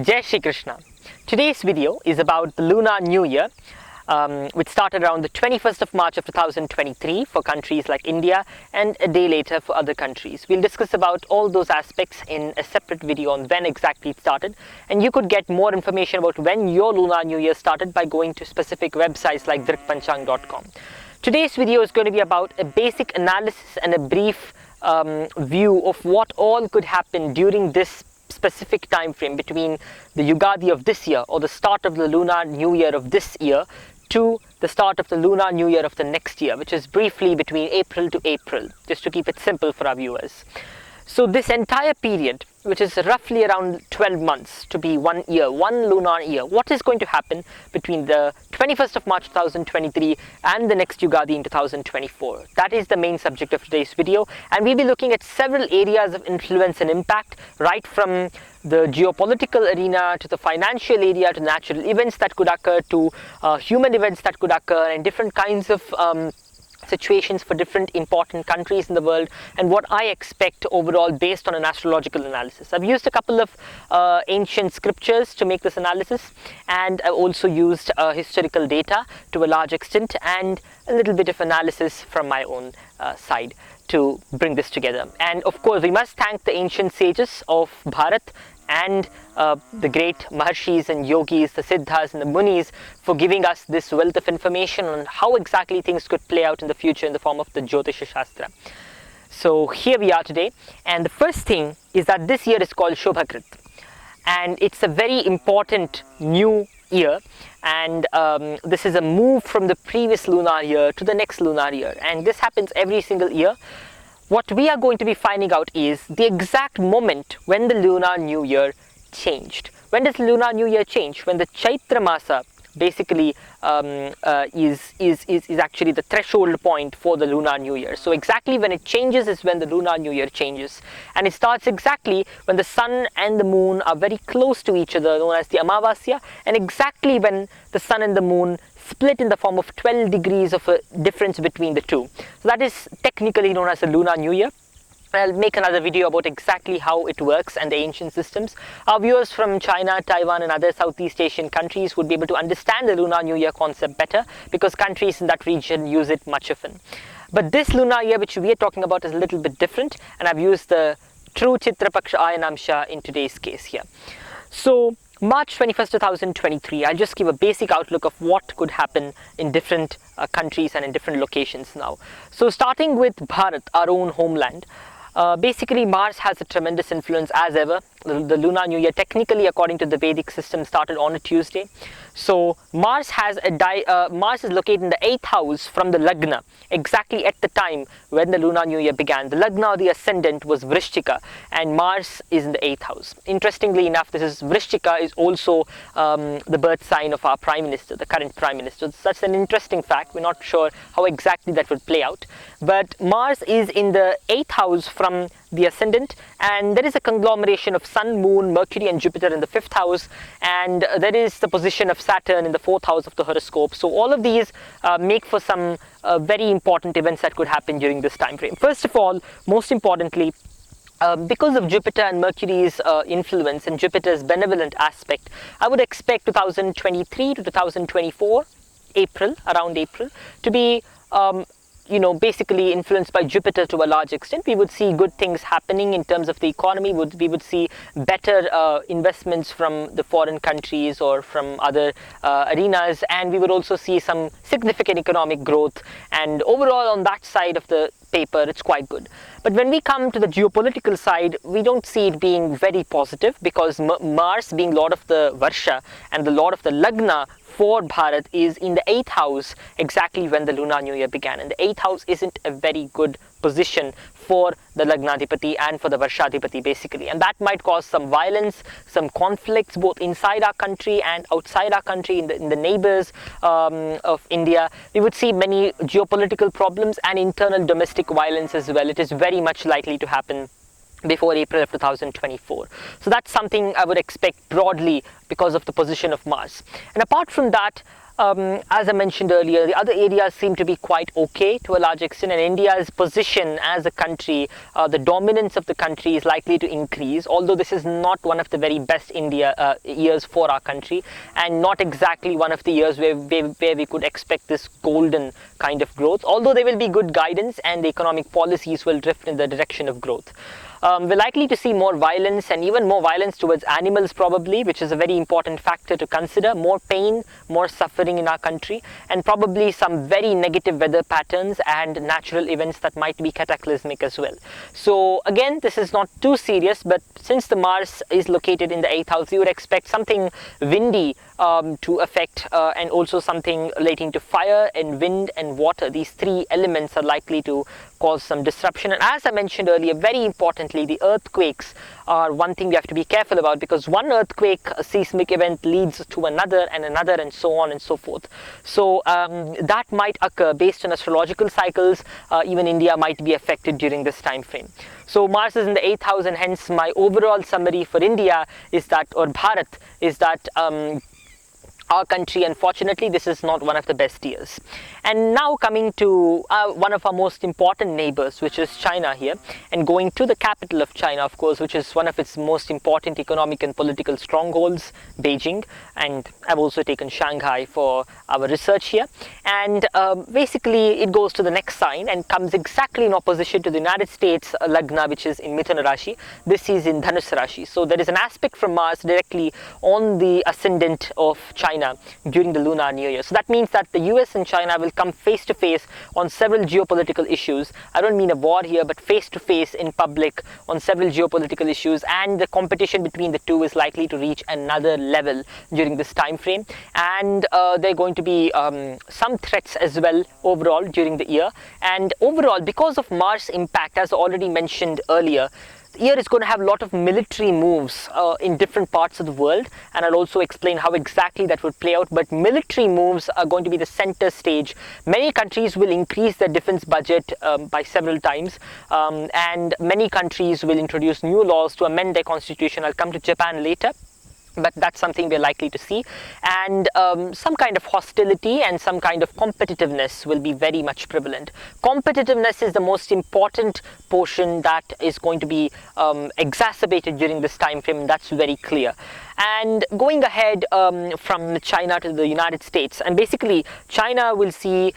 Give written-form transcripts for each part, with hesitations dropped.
Jai Shri Krishna. Today's video is about the Lunar New Year, which started around the 21st of March of 2023 for countries like India and a day later for other countries. We'll discuss about all those aspects in a separate video on when exactly it started, and you could get more information about when your Lunar New Year started by going to specific websites like drikpanchang.com. Today's video is going to be about a basic analysis and a brief view of what all could happen during this specific time frame between the Yugadi of this year, or the start of the Lunar New Year of this year, to the start of the Lunar New Year of the next year, which is briefly between April to April, just to keep it simple for our viewers. So this entire period, which is roughly around 12 months to be 1 year, one lunar year, what is going to happen between the 21st of March 2023 and the next Yugadi in 2024? That is the main subject of today's video, and we'll be looking at several areas of influence and impact, right from the geopolitical arena to the financial area to natural events that could occur to human events that could occur, and different kinds of situations for different important countries in the world, and what I expect overall based on an astrological analysis. I've used a couple of ancient scriptures to make this analysis, and I've also used historical data to a large extent, and a little bit of analysis from my own side to bring this together. And of course, we must thank the ancient sages of Bharat and the great Maharshis and Yogis, the Siddhas and the Munis, for giving us this wealth of information on how exactly things could play out in the future in the form of the Jyotisha Shastra. So here we are today, and the first thing is that this year is called Shobhakrit, and it's a very important new year, and this is a move from the previous lunar year to the next lunar year, and this happens every single year. What we are going to be finding out is the exact moment when the Lunar New Year changed. When does the Lunar New Year change? When the Chaitra Masa basically is actually the threshold point for the Lunar New Year. So exactly when it changes is when the Lunar New Year changes, and it starts exactly when the sun and the moon are very close to each other, known as the Amavasya, and exactly when the sun and the moon split in the form of 12 degrees of a difference between the two. So that is technically known as the Lunar New Year. I'll make another video about exactly how it works and the ancient systems. Our viewers from China, Taiwan and other Southeast Asian countries would be able to understand the Lunar New Year concept better, because countries in that region use it much often. But this Lunar Year which we are talking about is a little bit different, and I've used the true Chitra Paksha Ayanamsha in today's case here. So March 21st, 2023, I'll just give a basic outlook of what could happen in different countries and in different locations now. So starting with Bharat, our own homeland, basically Mars has a tremendous influence as ever. The Lunar New Year, technically according to the Vedic system, started on a Tuesday. So Mars is located in the 8th house from the Lagna, exactly at the time when the Lunar New Year began. The Lagna, or the ascendant, was Vrishchika, and Mars is in the 8th house. Interestingly enough, Vrishchika is also the birth sign of our Prime Minister, the current Prime Minister. So that's an interesting fact. We're not sure how exactly that would play out. But Mars is in the 8th house from the ascendant, and there is a conglomeration of Sun, Moon, Mercury and Jupiter in the 5th house, and there is the position of Saturn in the 4th house of the horoscope. So all of these make for some very important events that could happen during this time frame. First of all, most importantly, because of Jupiter and Mercury's influence and Jupiter's benevolent aspect, I would expect 2023 to 2024, around April, to be basically influenced by Jupiter to a large extent. We would see good things happening in terms of the economy. We would see better investments from the foreign countries or from other arenas, and we would also see some significant economic growth, and overall on that side of the paper it's quite good. But when we come to the geopolitical side, we don't see it being very positive, because Mars, being lord of the Varsha and the lord of the Lagna for Bharat, is in the 8th house exactly when the Lunar New Year began, and the 8th house isn't a very good position for the Lagnadipati and for the Varshadipati basically, and that might cause some violence, some conflicts both inside our country and outside our country, in the neighbors of India. We would see many geopolitical problems and internal domestic violence as well. It is very much likely to happen before April of 2024. So that's something I would expect broadly because of the position of Mars. And apart from that, as I mentioned earlier, the other areas seem to be quite okay to a large extent, and India's position as a country, the dominance of the country is likely to increase, although this is not one of the very best years for our country, and not exactly one of the years where we could expect this golden kind of growth, although there will be good guidance and the economic policies will drift in the direction of growth. We're likely to see more violence, and even more violence towards animals probably, which is a very important factor to consider. More pain, more suffering in our country, and probably some very negative weather patterns and natural events that might be cataclysmic as well. So again, this is not too serious, but since the Mars is located in the 8th house, you would expect something windy to affect, and also something relating to fire and wind and water. These three elements are likely to cause some disruption. And as I mentioned earlier, very importantly, the earthquakes are one thing we have to be careful about, because one earthquake, a seismic event, leads to another and another and so on and so forth. So that might occur based on astrological cycles. Even India might be affected during this time frame. So Mars is in the 8th house, and hence my overall summary for India is that, or Bharat, is that our country, unfortunately, this is not one of the best years. And now coming to one of our most important neighbors, which is China here, and going to the capital of China, of course, which is one of its most important economic and political strongholds, Beijing. And I've also taken Shanghai for our research here. And basically, it goes to the next sign and comes exactly in opposition to the United States Lagna, which is in Mithuna Rashi. This is in Dhanus Rashi. So there is an aspect from Mars directly on the ascendant of China during the Lunar New Year. So that means that the US and China will come face to face on several geopolitical issues. I don't mean a war here, but face to face in public on several geopolitical issues, and the competition between the two is likely to reach another level during this time frame. And there are going to be some threats as well overall during the year. And overall, because of Mars impact, as I already mentioned earlier, the year is going to have a lot of military moves in different parts of the world, and I'll also explain how exactly that would play out. But military moves are going to be the center stage. Many countries will increase their defense budget by several times, and many countries will introduce new laws to amend their constitution. I'll come to Japan later, but that's something we're likely to see. And some kind of hostility and some kind of competitiveness will be very much prevalent. Competitiveness is the most important portion that is going to be exacerbated during this time frame. That's very clear. And going ahead from China to the United States, and basically China will see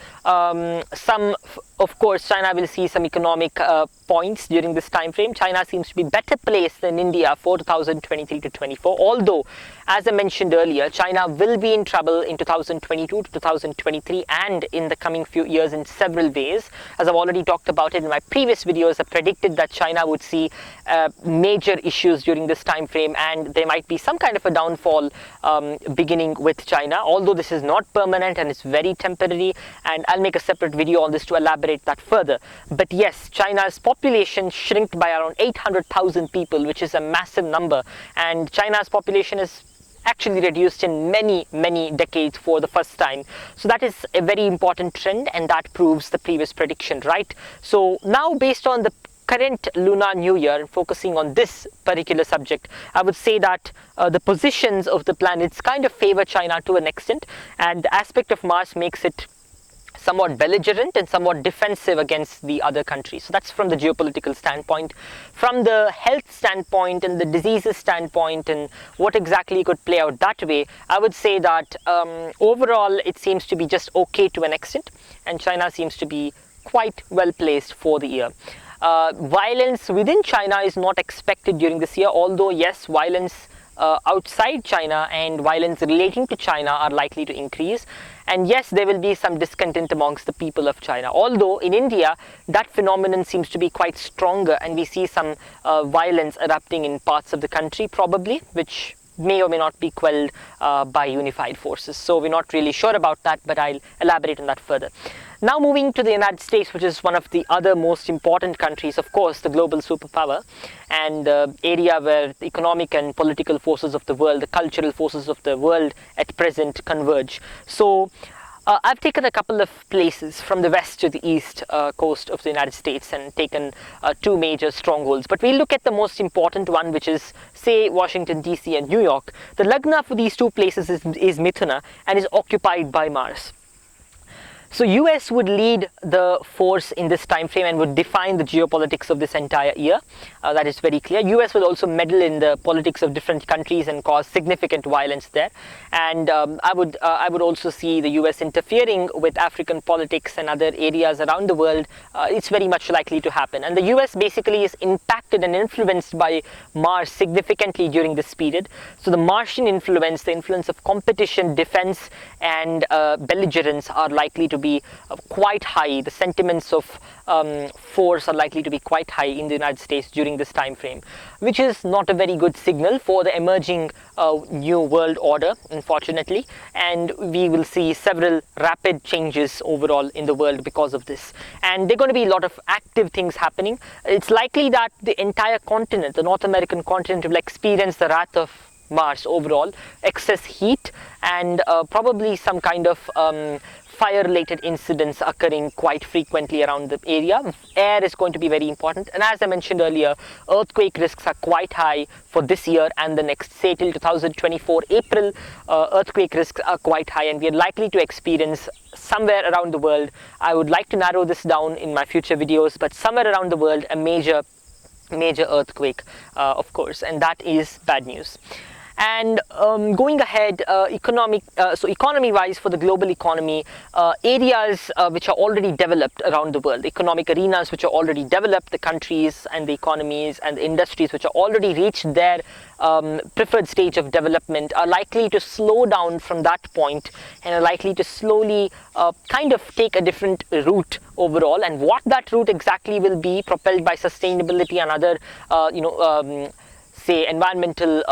of course, China will see some economic points during this time frame. China seems to be better placed than India for 2023 to 24. Although, as I mentioned earlier, China will be in trouble in 2022 to 2023 and in the coming few years in several ways. As I've already talked about it in my previous videos, I predicted that China would see major issues during this time frame, and there might be some kind of a downfall beginning with China. Although this is not permanent and it's very temporary, and I'll make a separate video on this to elaborate that further. But yes, China's population shrinked by around 800,000 people, which is a massive number, and China's population is actually reduced in many decades for the first time. So that is a very important trend, and that proves the previous prediction right. So now, based on the current Lunar New Year and focusing on this particular subject, I would say that the positions of the planets kind of favor China to an extent, and the aspect of Mars makes it somewhat belligerent and somewhat defensive against the other countries. So that's from the geopolitical standpoint. From the health standpoint and the diseases standpoint and what exactly could play out that way, I would say that overall it seems to be just okay to an extent, and China seems to be quite well placed for the year. Violence within China is not expected during this year, although yes, violence outside China and violence relating to China are likely to increase. And yes, there will be some discontent amongst the people of China. Although in India, that phenomenon seems to be quite stronger, and we see some violence erupting in parts of the country probably, which may or may not be quelled by unified forces. So we're not really sure about that, but I'll elaborate on that further. Now moving to the United States, which is one of the other most important countries, of course, the global superpower, and the area where the economic and political forces of the world, the cultural forces of the world at present converge. So I've taken a couple of places from the west to the east coast of the United States and taken two major strongholds. But we'll look at the most important one, which is, say, Washington, D.C. and New York. The Lagna for these two places is Mithuna and is occupied by Mars. So US would lead the force in this time frame and would define the geopolitics of this entire year. That is very clear. US will also meddle in the politics of different countries and cause significant violence there. And I would also see the US interfering with African politics and other areas around the world. It's very much likely to happen. And the US basically is impacted and influenced by Mars significantly during this period. So the Martian influence, the influence of competition, defense and belligerence are likely to be quite high. The sentiments of force are likely to be quite high in the United States during this time frame, which is not a very good signal for the emerging new world order, unfortunately. And we will see several rapid changes overall in the world because of this. And there are going to be a lot of active things happening. It's likely that the entire continent, the North American continent, will experience the wrath of Mars overall, excess heat and probably some kind of fire-related incidents occurring quite frequently around the area. Air is going to be very important, and as I mentioned earlier, earthquake risks are quite high for this year and the next, say till 2024 April. Earthquake risks are quite high, and we are likely to experience somewhere around the world, I would like to narrow this down in my future videos, but somewhere around the world a major earthquake, of course, and that is bad news. And going ahead, economy wise, for the global economy, areas which are already developed around the world, economic arenas which are already developed, the countries and the economies and the industries which are already reached their preferred stage of development are likely to slow down from that point and are likely to slowly kind of take a different route overall. And what that route exactly will be, propelled by sustainability and other say environmental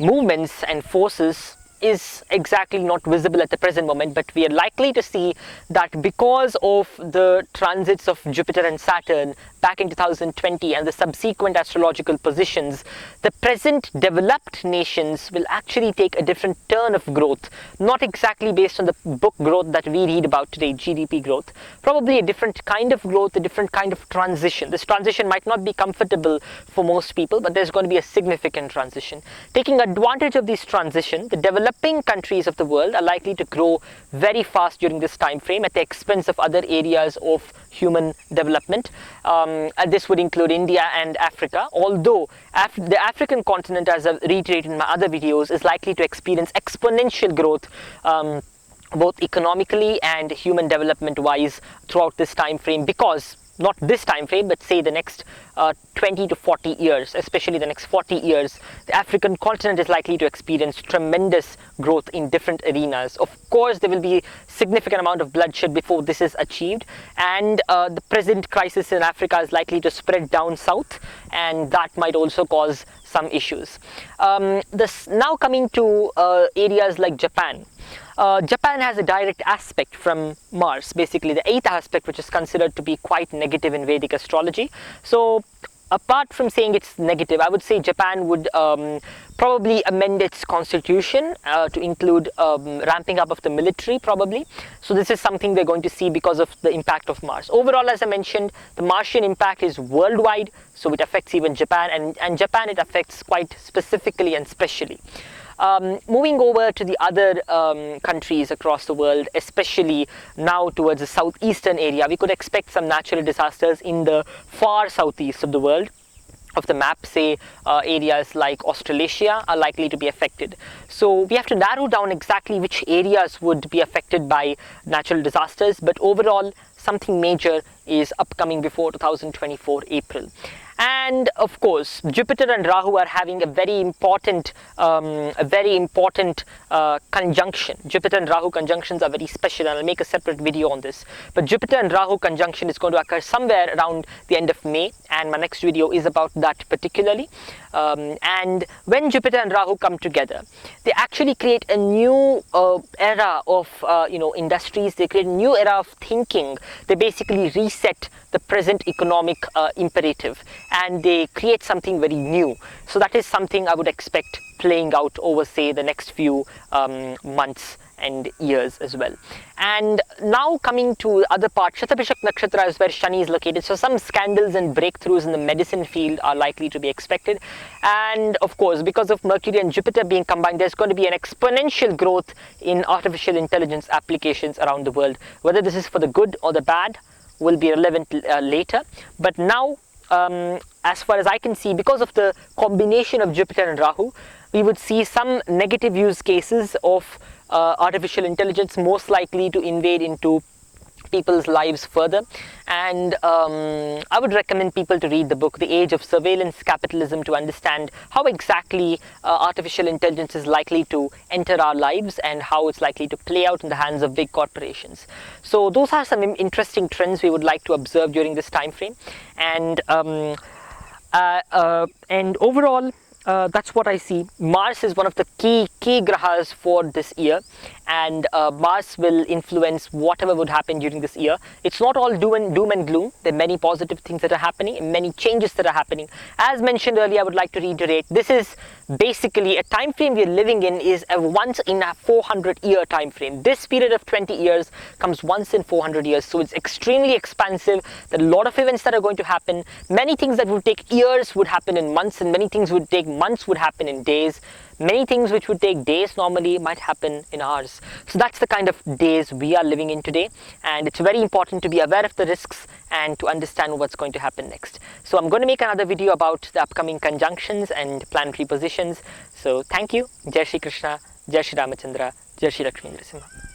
movements and forces, is exactly not visible at the present moment. But we are likely to see that because of the transits of Jupiter and Saturn back in 2020 and the subsequent astrological positions, the present developed nations will actually take a different turn of growth, not exactly based on the book growth that we read about today, GDP growth, probably a different kind of growth, a different kind of transition. This transition might not be comfortable for most people, but there's going to be a significant transition. Taking advantage of this transition, the developing countries of the world are likely to grow very fast during this time frame at the expense of other areas of human development. And this would include India and Africa, although the African continent, as I've reiterated in my other videos, is likely to experience exponential growth both economically and human development wise throughout this time frame, because not this time frame, but say the next 20 to 40 years, especially the next 40 years, the African continent is likely to experience tremendous growth in different arenas. Of course, there will be significant amount of bloodshed before this is achieved, and the present crisis in Africa is likely to spread down south, and that might also cause some issues. Now coming to areas like Japan. Japan has a direct aspect from Mars, basically the 8th aspect, which is considered to be quite negative in Vedic astrology. So apart from saying it's negative, I would say Japan would probably amend its constitution to include ramping up of the military, probably. So this is something we're going to see because of the impact of Mars. Overall, as I mentioned, the Martian impact is worldwide, so it affects even Japan, and Japan it affects quite specifically and specially. Moving over to the other countries across the world, especially now towards the southeastern area, we could expect some natural disasters in the far southeast of the world. Of the map, say areas like Australasia are likely to be affected. So we have to narrow down exactly which areas would be affected by natural disasters, but overall something major is upcoming before 2024 April. And of course, Jupiter and Rahu are having a very important conjunction. Jupiter and Rahu conjunctions are very special, and I'll make a separate video on this. But Jupiter and Rahu conjunction is going to occur somewhere around the end of May, and my next video is about that particularly. And when Jupiter and Rahu come together, they actually create a new era of industries. They create a new era of thinking. They basically reset the present economic imperative, and they create something very new. So that is something I would expect playing out over, say, the next few months and years as well. And now coming to the other part, Shatabishak Nakshatra is where Shani is located. So some scandals and breakthroughs in the medicine field are likely to be expected. And of course, because of Mercury and Jupiter being combined, there's going to be an exponential growth in artificial intelligence applications around the world. Whether this is for the good or the bad will be relevant later. But now, as far as I can see, because of the combination of Jupiter and Rahu, we would see some negative use cases of artificial intelligence most likely to invade into people's lives further. And I would recommend people to read the book The Age of Surveillance Capitalism to understand how exactly artificial intelligence is likely to enter our lives and how it's likely to play out in the hands of big corporations. So those are some interesting trends we would like to observe during this time frame. And overall, that's what I see. Mars is one of the key grahas for this year, and Mars will influence whatever would happen during this year. It's not all doom and gloom. There are many positive things that are happening and many changes that are happening. As mentioned earlier, I would like to reiterate, this is basically a time frame we are living in is a once in a 400-year time frame. This period of 20 years comes once in 400 years, so it's extremely expansive. There are a lot of events that are going to happen. Many things that would take years would happen in months, and many things would take months would happen in days. Many things which would take days normally might happen in hours. So that's the kind of days we are living in today, and it's very important to be aware of the risks and to understand what's going to happen next. So I'm going to make another video about the upcoming conjunctions and planetary positions. So thank you. Jai Shri Krishna, Jai Shri Ramachandra, Jai Shri Lakshmi Narasimha.